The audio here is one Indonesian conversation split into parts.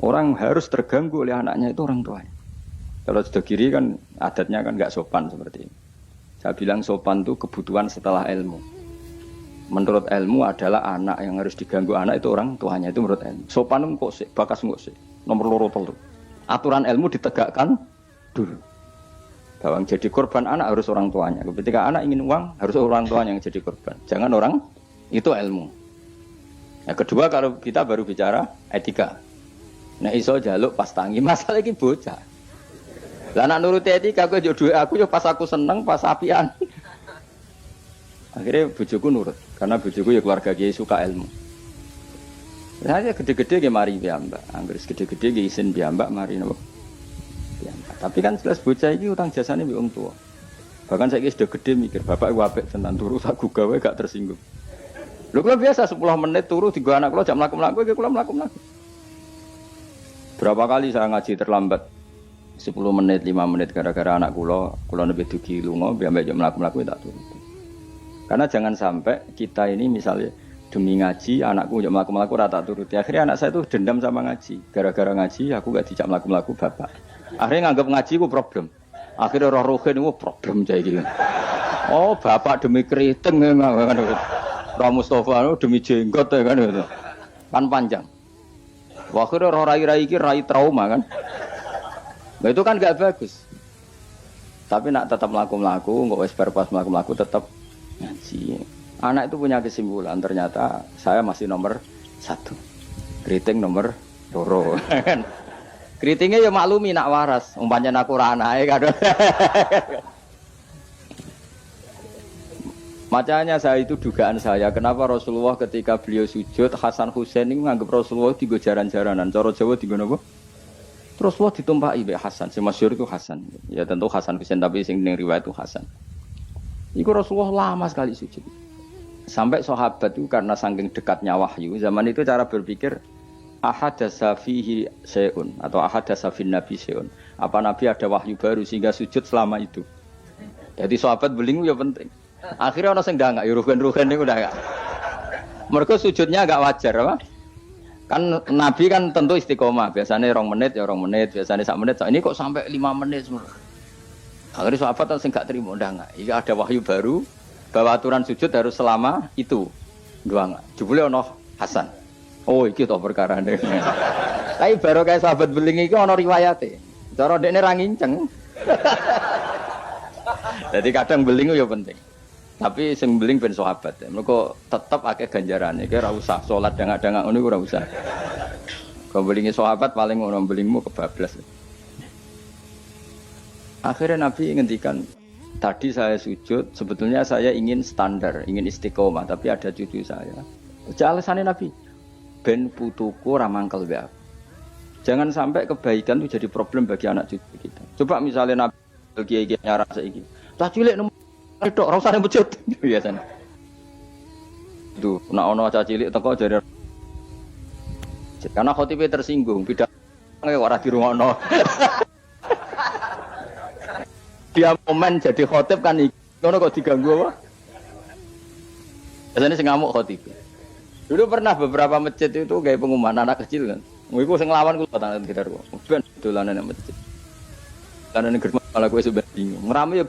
Orang harus terganggu oleh anaknya itu orang tuanya. Kalau sudah kiri kan adatnya kan nggak sopan seperti ini. Saya bilang sopan itu kebutuhan setelah ilmu. Menurut ilmu adalah anak yang harus diganggu anak itu orang tuanya, itu menurut ilmu. Sopan itu kok sih, bakas kok sih. Nomor loro telu. Aturan ilmu ditegakkan dulu. Bahwa yang jadi korban anak harus orang tuanya. Ketika anak ingin uang harus orang tuanya yang jadi korban. Jangan orang, itu ilmu. Yang kedua kalau kita baru bicara etika. Nah iso jaluk pas tangi masalah ini bocah. Lah nak nuruti etika aku yo duwe aku yo pas aku seneng pas apian. Akhirnya bojoku nurut karena bojoku ya keluarga kiai suka ilmu. Saya gede-gede ge mari piyambak. Anggere gede-gede ge isin piyambak mari napa. Piyambak. Tapi kan jelas bocah iki utang jasane mbek wong tua. Bahkan saiki sudah gede mikir bapak ku apik tenan turu tak gawe gak tersinggung. Lho kula biasa 10 menit turu digo anak kula jam mlaku-mlaku iki kula mlaku-mlaku. Berapa kali saya ngaji terlambat 10 menit, 5 menit gara-gara anak kula nembe dugi lunga, biar jam mlaku-mlaku tak turun. Karena jangan sampai kita ini misalnya demi ngaji, anakku jam mlaku-mlaku ora tak turuti. Akhirnya anak saya itu dendam sama ngaji. Gara-gara ngaji aku gak dijak mlaku-mlaku bapak. Akhirnya nganggap ngaji ku problem. Akhirnya roh rohin itu problem kayak gitu. Oh, bapak demi keriting kan. Roh Mustafa demi jenggot kan gitu. Kan panjang. Akhirnya roh rai-rai iki rai trauma kan. Nah, itu kan gak bagus. Tapi nak tetap melaku-melaku, nggak wes pas melaku-melaku tetap ngaji. Anak itu punya kesimpulan. Ternyata saya masih nomor 1, keriting nomor 2. Keritingnya ya maklumi nak waras. Umpamanya aku ranai kan. Makanya saya itu dugaan saya. Kenapa Rasulullah ketika beliau sujud Hasan Husain ini menganggap Rasulullah tiga jaran-jaranan. Cara Jawa tiga apa? Terus wah ditumpahi be Hasan, si masyhur itu Hasan. Ya tentu Hasan Husain tapi sing ning riwayat itu Hasan. Iku Rasulullah lama sekali sujud. Sampai sahabat itu karena saking dekatnya wahyu, zaman itu cara berpikir ahadasa fihi syai'un atau ahadasa fin nabi syai'un. Apa nabi ada wahyu baru sehingga sujud selama itu. Jadi sahabat belingu ya penting. Akhirnya orang sing ndak ya rugen-rugen niku udah enggak. Mergo sujudnya agak wajar apa? Kan Nabi kan tentu istiqomah, biasanya 2 menit ya 2 menit, biasanya 1 menit. Ini kok sampai 5 menit semua. Akhirnya sahabat sing gak terima ndak. Iki ada wahyu baru bahwa aturan sujud harus selama itu. Doang. Jebule ono Hasan. Oh, iki to perkarane. Tapi baru kayak sahabat beling iki ono riwayate. Cara dekne ra nginceng. Jadi kadang beling ya penting. Tapi sing beling ben sahabat. Mergo tetep akeh ganjarane. Iki ora usah salat dangak-dangak ngono ora usah. Kau belingi sahabat paling ngono belingmu kebablas. Akhirnya Nabi ngendikan, tadi saya sujud, sebetulnya saya ingin standar, ingin istiqomah, tapi ada cucu saya. Alasannya Nabi, ben putuku ramangkel be aku. Jangan sampai kebaikan itu jadi problem bagi anak cucu kita. Coba misalnya Nabi kiai-kiai nyara saiki. Cah cilik tok ora usah masjid biasane. Tuh, nek ana cah cilik teko jare karena khotibe tersinggung, pidato ora dirungokno. Dia momen jadi khotib kan iki. Ngono kok diganggu apa? Biasane sing ngamuk khotib. Dulu pernah beberapa masjid itu kayak pengumuman anak kecil kan. Iku sing nglawan kula tangan gitar kok. Ben dolanan nang masjid. Dolanan germa malah kowe sebab bingung. Ngrame ya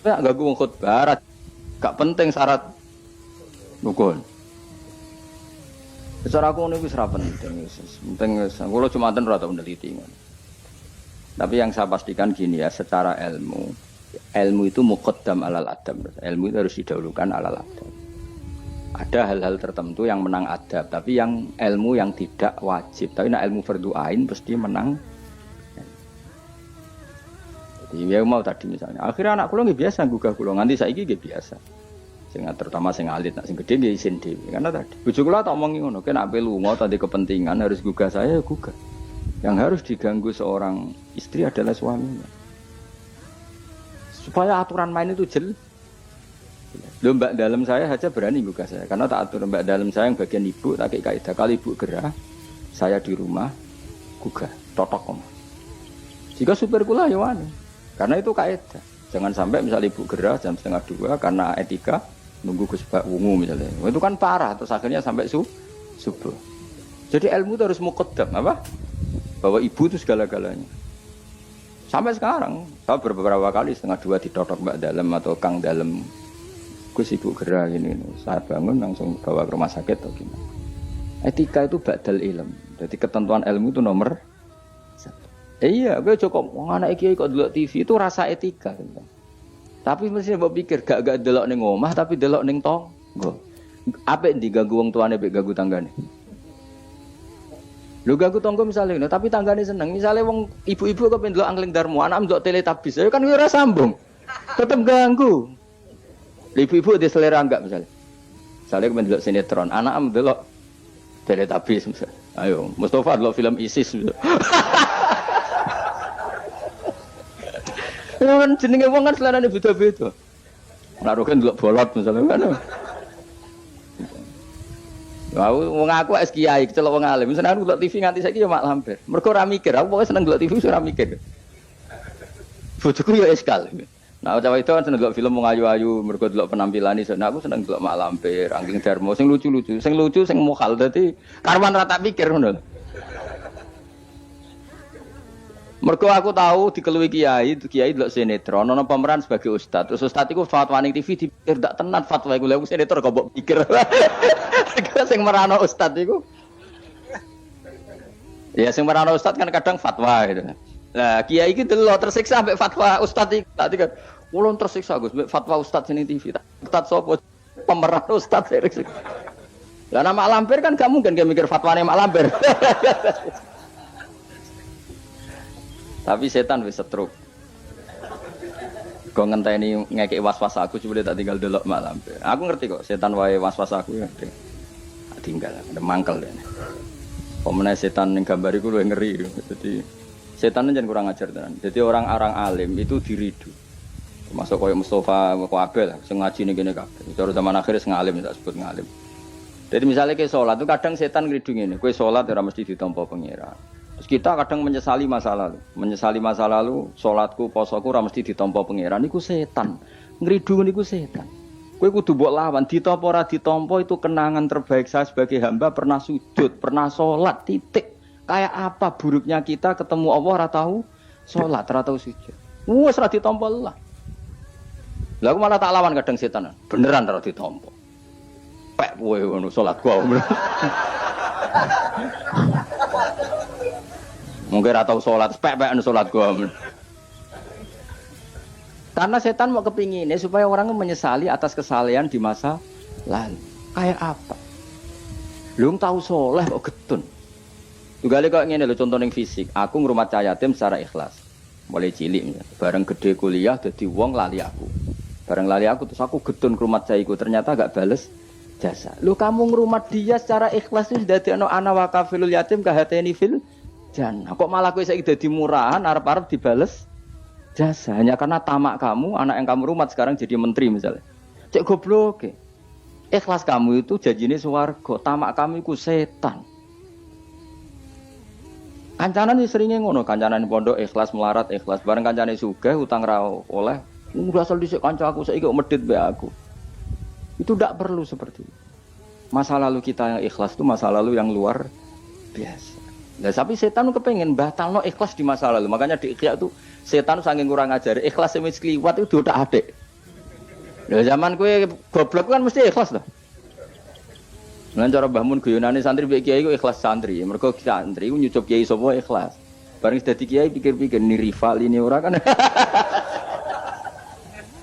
ya gak gue khutbah, gak penting syarat nukun. Secara aku ini bisa penting, kalau cuma ada rata meneliti. Tapi yang saya pastikan gini ya, secara ilmu itu muqaddam alal adab. Ilmu itu harus didahulukan alal adab. Ada hal-hal tertentu yang menang adab, tapi yang ilmu yang tidak wajib. Tapi nah ilmu fardhu ain pasti menang. Iya mau tadi misalnya. Akhirnya anak kula nggih biasa gugah kula nganti saiki nggih biasa. Sing terutama sing alit, nak sing gedhe nggih isin dhewe. Karena tadi bojo kula tak omongi ngono, nek ape lunga tadi kepentingan harus gugah saya ya gugah. Yang harus diganggu seorang istri adalah suaminya. Supaya aturan main itu jelas. Lho mbak dalam saya saja berani gugah saya karena tak atur mbak dalam saya yang bagian ibu tak kaidah kali ibu gerah saya di rumah gugah totok om. Jika supir kula ya wani. Karena itu kaidah. Jangan sampai misalnya ibu gerah jam 1:30 karena etika nunggu Gus Bak wungu misalnya. Itu kan parah terus akhirnya sampai subuh. Jadi ilmu itu harus muqaddam apa? Bahwa ibu itu segala-galanya. Sampai sekarang, saya beberapa kali setengah dua ditotok Mbak Dalem atau Kang Dalem. Gus ibu gerak ini, saya bangun langsung bawa ke rumah sakit atau gimana. Etika itu badal ilm. Jadi ketentuan ilmu itu nomor satu. Iya, gue cukup anak kiai kok delok TV itu rasa etika. Gitu. Tapi mesti mbok pikir gak delok ning omah tapi delok ning tangga. Apik diganggu wong tuane mek ganggu tanggane. Lho ganggu tangga misalnya, tapi tanggane seneng. Misalnya wong ibu-ibu kok pendelok angling darmo, anak ndelok teletabis, ya kan ora sambung. Tetep ganggu. Ibu-ibu di selera enggak misalnya. Misalnya kok pendelok sinetron, anak ndelok teletabis misalnya. Ayo, Mustafa delok film ISIS. Ya kan jenenge wong kan selerane beda-beda. Naruh kan delok bolot misalnya kan. Wong aku es kiai, kecelok wong alim. Seneng delok TV nganti saiki ya mak lampir. Mergo ora mikir, aku pokoke seneng delok TV ora mikir. Bojoku ya eskal. Nah, cawe itu kan seneng delok film wong ayu-ayu, mergo delok penampilane. Nah, aku seneng delok mak lampir, Angling Darmo sing lucu-lucu. Sing lucu sing mokal dadi karwan ra tak pikir ngono. Mergo aku tahu dikeluwi kiai delok sinetron, ana pemeran sebagai ustad. Terus ustad iku fatwa ning TV dipikir ndak tenan fatwa iku. Lha sinetron kok mbok pikir. Sing merano ustad iku. Ya sing merano ustad kan kadang fatwa gitu. Lah kiai iki delok tersiksa mbek fatwa ustad iki. Tak dikon, "Ulun tersiksa Gus mbek fatwa ustad ning TV." Ustad sapa? Pemeran ustad. Lah nama lampir kan gak mungkin dia mikir fatwane mak lampir. Tapi setan wis setruk. Kok ngenteni ngekek was-was aku coba tak tinggal delok mak lampir. Aku ngerti kok setan wae was-was aku ngerti. Tinggal ada mangkel ya. Pemene setan ning gambar iku luwih ngeri. Jadi setan jangan kurang ajar tenan. Jadi orang-orang alim itu diridu. Termasuk koyo Mustafa Kabel sing ngaji ning kene kabeh. Cara zaman akhir sing alim tak sebut ngalim. Jadi misalnya ke sholat itu kadang setan ngridu ngene, kowe sholat ora mesti ditampa pangeran. Terus kita kadang menyesali masa lalu, sholatku, posoku ora mesti ditampa pangeran. Iku setan. Ngridu niku setan. Kowe kudu mbok lawan, ditampa ora ditampa itu kenangan terbaik saya sebagai hamba pernah sujud, pernah sholat, titik. Kayak apa buruknya kita ketemu Allah ora tahu sholat, ora tahu sujud. Wes ora ditampa lah. Lah aku malah tak lawan kadang setan. Beneran ora ditampa. Pek kowe ngono sholat gua. Mungkin ora tau sholat, pek-pekan sholat gua. Karena setan mau kepinginnya supaya orang menyesali atas kesalahan di masa lalu. Kayak apa? Belum tahu soleh kok getun. Tugale kok ngene lho contoh ning fisik. Aku ngrumat cah yatim secara ikhlas. Mulai cilik bareng gede kuliah dadi wong lali aku. Bareng lali aku terus aku getun ngrumat cah iku ternyata gak bales jasa. Lu kamu ngrumat dia secara ikhlas itu dadi ana wakafilul yatim kahateni fil jannah. Kok malah kowe saiki dadi murahan arep-arep dibales jasa hanya karena tamak kamu, anak yang kamu rumat sekarang jadi menteri misalnya. Cek goblok. Ikhlas kamu itu janjine swarga, tamak kamu iku setan. Kancanan wis seringe ngono, kancanan pondok ikhlas melarat ikhlas, bareng kancane sugih utang ra oleh, asal dhisik kanca aku saiki kok medhit mbek aku. Itu tidak perlu seperti itu. Masa lalu kita yang ikhlas itu masa lalu yang luar biasa. Nah, tapi setan kepengen batalno ikhlas di masa lalu. Makanya di Ikhya itu setan saking kurang ajar. Ikhlas semis kliwat itu udah adik. Nah, zaman kue goblok kan mesti ikhlas loh. Nah, cara Mbah Mun guyonane santri mbek kiai ku ikhlas santri. Mergo santri ku nyucup kiai sapa ikhlas. Bareng dadi kiai pikir-pikir ni rival ini ora kan.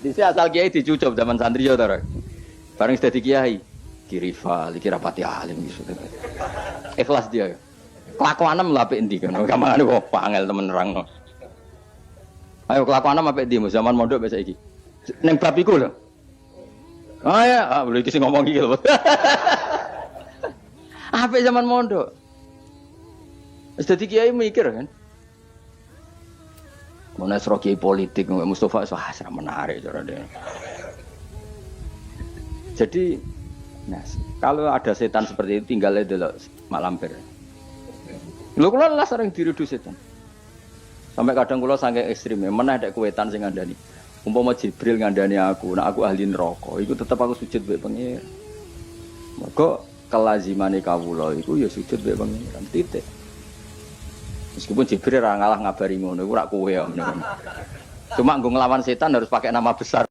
Dise asal kiai dicucup zaman santri ya to. Bareng dadi kiai ki rival iki rapati alim gitu. Ikhlas dia. Kelakuanem lha apik endi kan. Kamane kok angel temen nerangno. Ayo kelakuanem apik endi zaman mondok wis saiki. Ning bab iku lho. Oh ya, boleh iki sing ngomong iki lho. Apik zaman mondok. Wis dadi kiai mikir kan. Mana sro kiai politik Mustafa ora menarik cara dia. Jadi nah, kalau ada setan seperti itu tinggalnya delok mak lampir. Lho kula lah sering dirudu setan. Sampai kadang kula saking ekstreme, meneh nek kuwetan sing ngandani. Umpama Jibril ngandani aku, nek aku ahli neraka, iku tetep aku sujud mbek pengen. Mergo kelazimane kawula iku ya sujud mbek pangeran titik. Meskipun Jibril ora ngalah ngabari ngono iku ora kowe ya. Cuma nggo nglawan setan harus pakai nama besar.